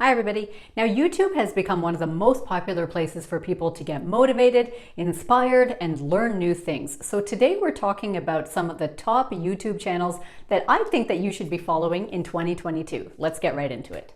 Hi everybody. Now YouTube has become one of the most popular places for people to get motivated, inspired, and learn new things. So today we're talking about some of the top YouTube channels that I think that you should be following in 2022. Let's get right into it.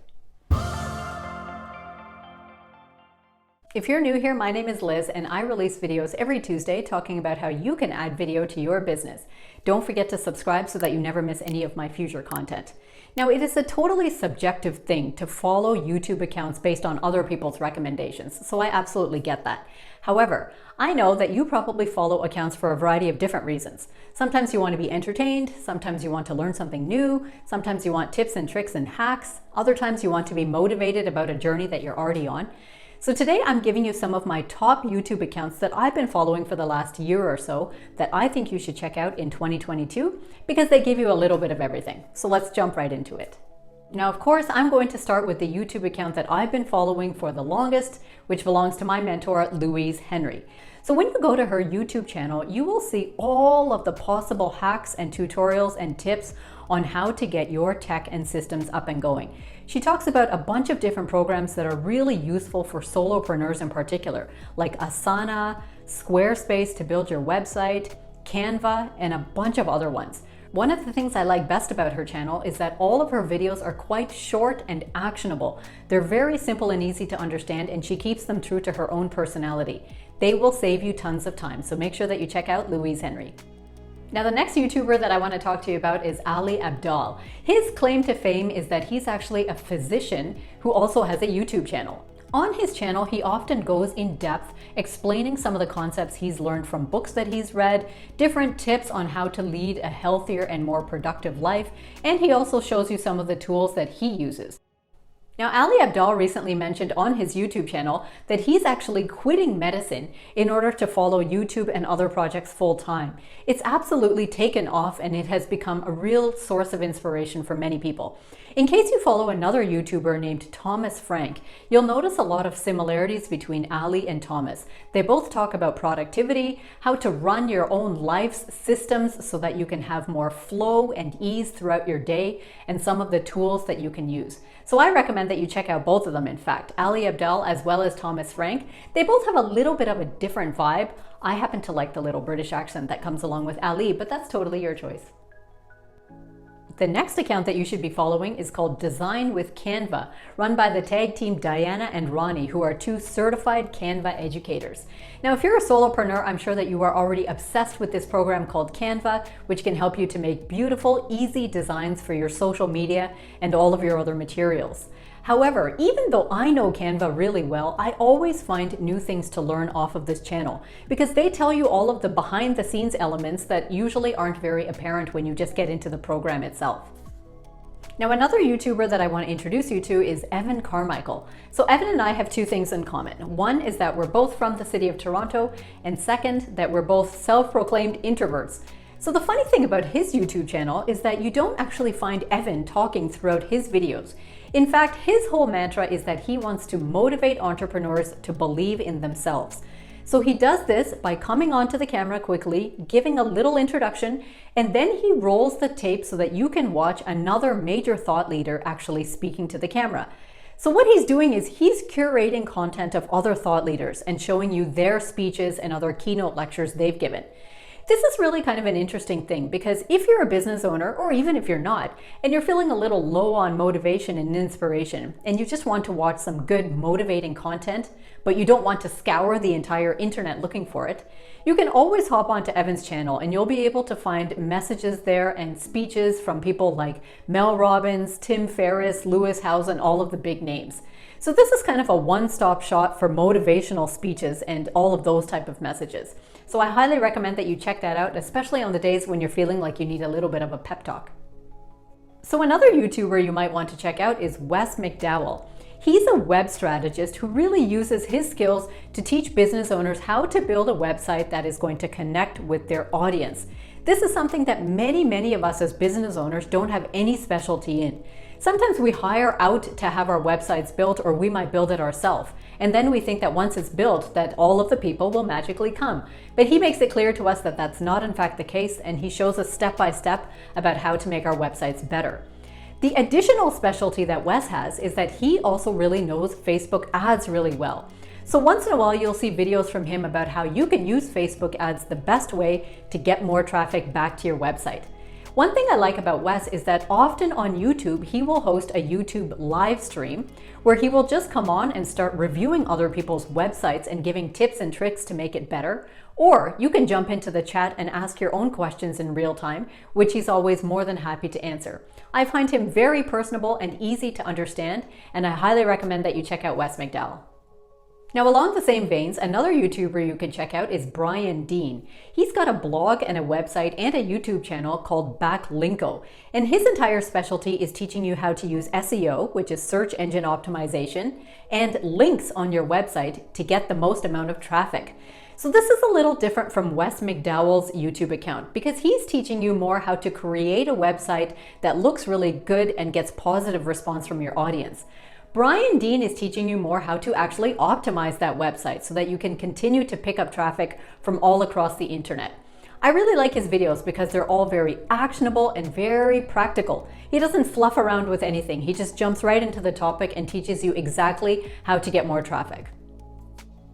If you're new here, my name is Liz and I release videos every Tuesday talking about how you can add video to your business. Don't forget to subscribe so that you never miss any of my future content. Now, it is a totally subjective thing to follow YouTube accounts based on other people's recommendations, so I absolutely get that. However, I know that you probably follow accounts for a variety of different reasons. Sometimes you want to be entertained, sometimes you want to learn something new, sometimes you want tips and tricks and hacks, other times you want to be motivated about a journey that you're already on. So today I'm giving you some of my top YouTube accounts that I've been following for the last year or so that I think you should check out in 2022 because they give you a little bit of everything. So let's jump right into it. Now, of course, I'm going to start with the YouTube account that I've been following for the longest, which belongs to my mentor, Louise Henry. So when you go to her YouTube channel, you will see all of the possible hacks and tutorials and tips on how to get your tech and systems up and going. She talks about a bunch of different programs that are really useful for solopreneurs in particular, like Encina, Squarespace to build your website, Canva, and a bunch of other ones. One of the things I like best about her channel is that all of her videos are quite short and actionable. They're very simple and easy to understand, and she keeps them true to her own personality. They will save you tons of time, so make sure that you check out Louise Henry. Now, the next YouTuber that I want to talk to you about is Abdal. His claim to fame is that he's actually a physician who also has a YouTube channel. On his channel, he often goes in depth explaining some of the concepts he's learned from books that he's read, different tips on how to lead a healthier and more productive life, and he also shows you some of the tools that he uses. Now, Abdal recently mentioned on his YouTube channel that he's actually quitting medicine in order to follow YouTube and other projects full time. It's absolutely taken off and it has become a real source of inspiration for many people. In case you follow another YouTuber named Thomas Frank, you'll notice a lot of similarities between Ali and Thomas. They both talk about productivity, how to run your own life's systems so that you can have more flow and ease throughout your day, and some of the tools that you can use. So I recommend that you check out both of them, in fact, Abdal as well as Thomas Frank. They both have a little bit of a different vibe. I happen to like the little British accent that comes along with Ali, but that's totally your choice. The next account that you should be following is called Design with Canva, run by the tag team Diana and Ronnie, who are two certified Canva educators. Now, if you're a solopreneur, I'm sure that you are already obsessed with this program called Canva, which can help you to make beautiful, easy designs for your social media and all of your other materials. However, even though I know Canva really well, I always find new things to learn off of this channel because they tell you all of the behind the scenes elements that usually aren't very apparent when you just get into the program itself. Now, another YouTuber that I want to introduce you to is Evan Carmichael. So Evan and I have two things in common. One is that we're both from the city of Toronto, and second, that we're both self-proclaimed introverts. So the funny thing about his YouTube channel is that you don't actually find Evan talking throughout his videos. In fact, his whole mantra is that he wants to motivate entrepreneurs to believe in themselves. So he does this by coming onto the camera quickly, giving a little introduction, and then he rolls the tape so that you can watch another major thought leader actually speaking to the camera. So what he's doing is he's curating content of other thought leaders and showing you their speeches and other keynote lectures they've given. This is really kind of an interesting thing because if you're a business owner, or even if you're not, and you're feeling a little low on motivation and inspiration, and you just want to watch some good motivating content, but you don't want to scour the entire internet looking for it, you can always hop onto Evan's channel and you'll be able to find messages there and speeches from people like Mel Robbins, Tim Ferriss, Lewis Howes, all of the big names. So this is kind of a one-stop shop for motivational speeches and all of those type of messages. So I highly recommend that you check that out, especially on the days when you're feeling like you need a little bit of a pep talk. So another YouTuber you might want to check out is Wes McDowell. He's a web strategist who really uses his skills to teach business owners how to build a website that is going to connect with their audience. This is something that many of us as business owners don't have any specialty in. Sometimes we hire out to have our websites built, or we might build it ourselves. And then we think that once it's built, that all of the people will magically come. But he makes it clear to us that that's not in fact the case, and he shows us step by step about how to make our websites better. The additional specialty that Wes has is that he also really knows Facebook ads really well. So once in a while, you'll see videos from him about how you can use Facebook ads the best way to get more traffic back to your website. One thing I like about Wes is that often on YouTube, he will host a YouTube live stream where he will just come on and start reviewing other people's websites and giving tips and tricks to make it better. Or you can jump into the chat and ask your own questions in real time, which he's always more than happy to answer. I find him very personable and easy to understand, and I highly recommend that you check out Wes McDowell. Now, along the same veins, another YouTuber you can check out is Brian Dean. He's got a blog and a website and a YouTube channel called Backlinko, and his entire specialty is teaching you how to use SEO, which is search engine optimization, and links on your website to get the most amount of traffic. So this is a little different from Wes McDowell's YouTube account because he's teaching you more how to create a website that looks really good and gets positive response from your audience. Brian Dean is teaching you more how to actually optimize that website so that you can continue to pick up traffic from all across the internet. I really like his videos because they're all very actionable and very practical. He doesn't fluff around with anything. He just jumps right into the topic and teaches you exactly how to get more traffic.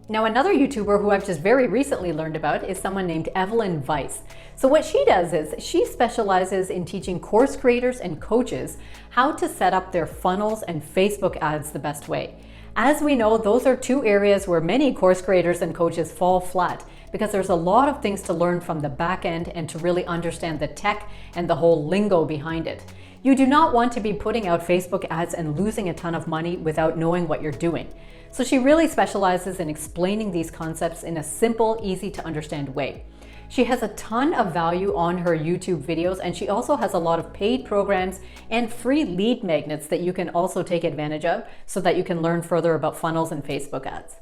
Now, another YouTuber who I've just very recently learned about is someone named Evelyn Vice. So what she does is she specializes in teaching course creators and coaches how to set up their funnels and Facebook ads the best way. As we know, those are two areas where many course creators and coaches fall flat because there's a lot of things to learn from the back end and to really understand the tech and the whole lingo behind it. You do not want to be putting out Facebook ads and losing a ton of money without knowing what you're doing. So she really specializes in explaining these concepts in a simple, easy to understand way. She has a ton of value on her YouTube videos, and she also has a lot of paid programs and free lead magnets that you can also take advantage of so that you can learn further about funnels and Facebook ads.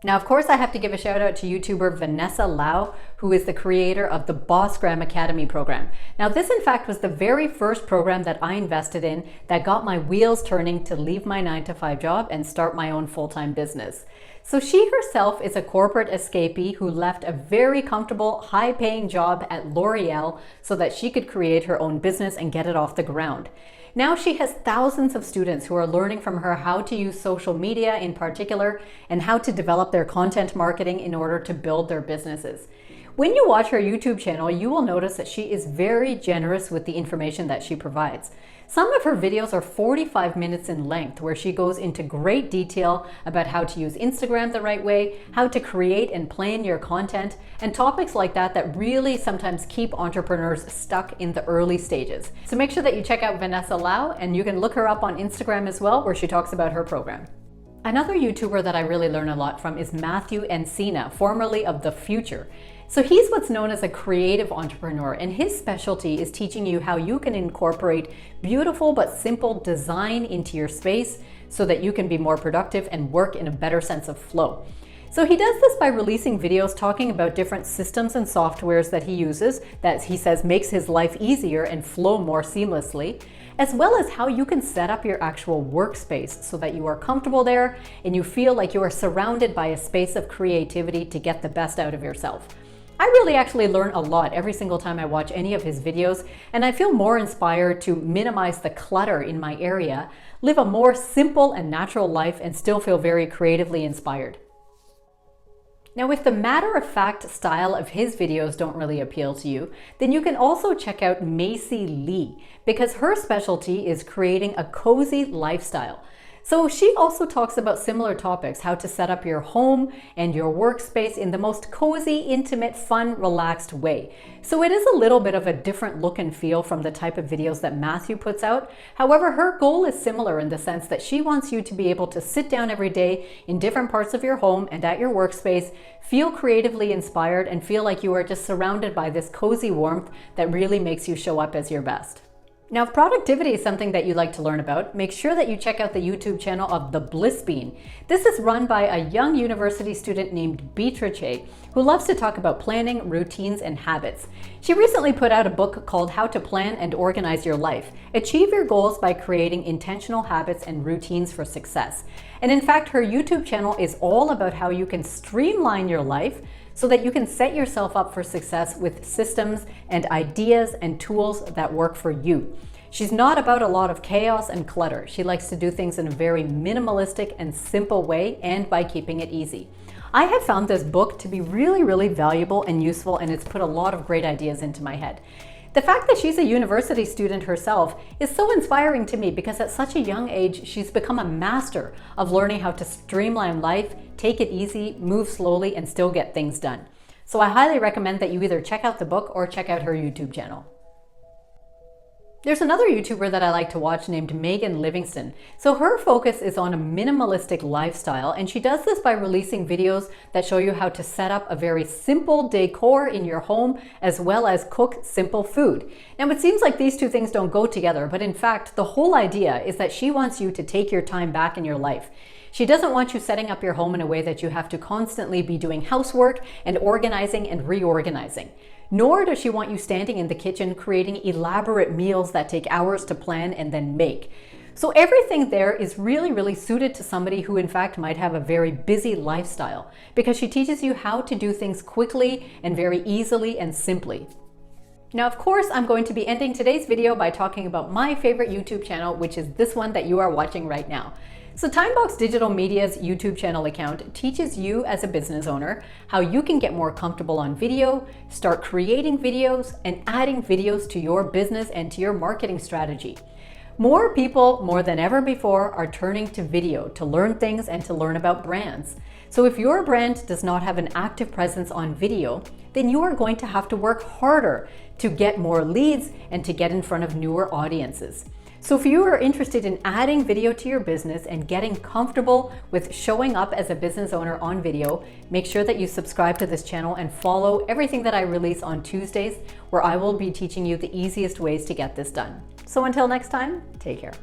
Now, of course, I have to give a shout out to YouTuber Vanessa Lau, who is the creator of the Bossgram Academy program. Now, this in fact was the very first program that I invested in that got my wheels turning to leave my 9-to-5 job and start my own full-time business. So she herself is a corporate escapee who left a very comfortable, high-paying job at L'Oreal so that she could create her own business and get it off the ground. Now she has thousands of students who are learning from her how to use social media in particular and how to develop their content marketing in order to build their businesses. When you watch her YouTube channel, you will notice that she is very generous with the information that she provides. Some of her videos are 45 minutes in length, where she goes into great detail about how to use Instagram the right way, how to create and plan your content, and topics like that that really sometimes keep entrepreneurs stuck in the early stages. So make sure that you check out Vanessa Lau, and you can look her up on Instagram as well, where she talks about her program. Another YouTuber that I really learn a lot from is Macie Encina, formerly of The Future. So he's what's known as a creative entrepreneur, and his specialty is teaching you how you can incorporate beautiful but simple design into your space so that you can be more productive and work in a better sense of flow. So he does this by releasing videos talking about different systems and softwares that he uses that he says makes his life easier and flow more seamlessly, as well as how you can set up your actual workspace so that you are comfortable there and you feel like you are surrounded by a space of creativity to get the best out of yourself. I really actually learn a lot every single time I watch any of his videos, and I feel more inspired to minimize the clutter in my area, live a more simple and natural life, and still feel very creatively inspired. Now, if the matter-of-fact style of his videos don't really appeal to you, then you can also check out Macie Lee, because her specialty is creating a cozy lifestyle. So she also talks about similar topics, how to set up your home and your workspace in the most cozy, intimate, fun, relaxed way. So it is a little bit of a different look and feel from the type of videos that Macie puts out. However, her goal is similar in the sense that she wants you to be able to sit down every day in different parts of your home and at your workspace, feel creatively inspired, and feel like you are just surrounded by this cozy warmth that really makes you show up as your best. Now, if productivity is something that you'd like to learn about, make sure that you check out the YouTube channel of The Bliss Bean. This is run by a young university student named Beatrice, who loves to talk about planning, routines, and habits. She recently put out a book called How to Plan and Organize Your Life. Achieve your goals by creating intentional habits and routines for success. And in fact, her YouTube channel is all about how you can streamline your life so that you can set yourself up for success with systems and ideas and tools that work for you. She's not about a lot of chaos and clutter. She likes to do things in a very minimalistic and simple way, and by keeping it easy. I have found this book to be really, really valuable and useful, and it's put a lot of great ideas into my head. The fact that she's a university student herself is so inspiring to me because at such a young age, she's become a master of learning how to streamline life, take it easy, move slowly, and still get things done. So I highly recommend that you either check out the book or check out her YouTube channel. There's another YouTuber that I like to watch named Livingston. So her focus is on a minimalistic lifestyle, and she does this by releasing videos that show you how to set up a very simple decor in your home, as well as cook simple food. Now it seems like these two things don't go together, but in fact, the whole idea is that she wants you to take your time back in your life. She doesn't want you setting up your home in a way that you have to constantly be doing housework and organizing and reorganizing. Nor does she want you standing in the kitchen creating elaborate meals that take hours to plan and then make. So everything there is really, really suited to somebody who in fact might have a very busy lifestyle, because she teaches you how to do things quickly and very easily and simply. Now, of course, I'm going to be ending today's video by talking about my favorite YouTube channel, which is this one that you are watching right now. So Timebox Digital Media's YouTube channel account teaches you as a business owner how you can get more comfortable on video, start creating videos, and adding videos to your business and to your marketing strategy. More people, more than ever before, are turning to video to learn things and to learn about brands. So if your brand does not have an active presence on video, then you are going to have to work harder to get more leads and to get in front of newer audiences. So if you are interested in adding video to your business and getting comfortable with showing up as a business owner on video, make sure that you subscribe to this channel and follow everything that I release on Tuesdays, where I will be teaching you the easiest ways to get this done. So until next time, take care.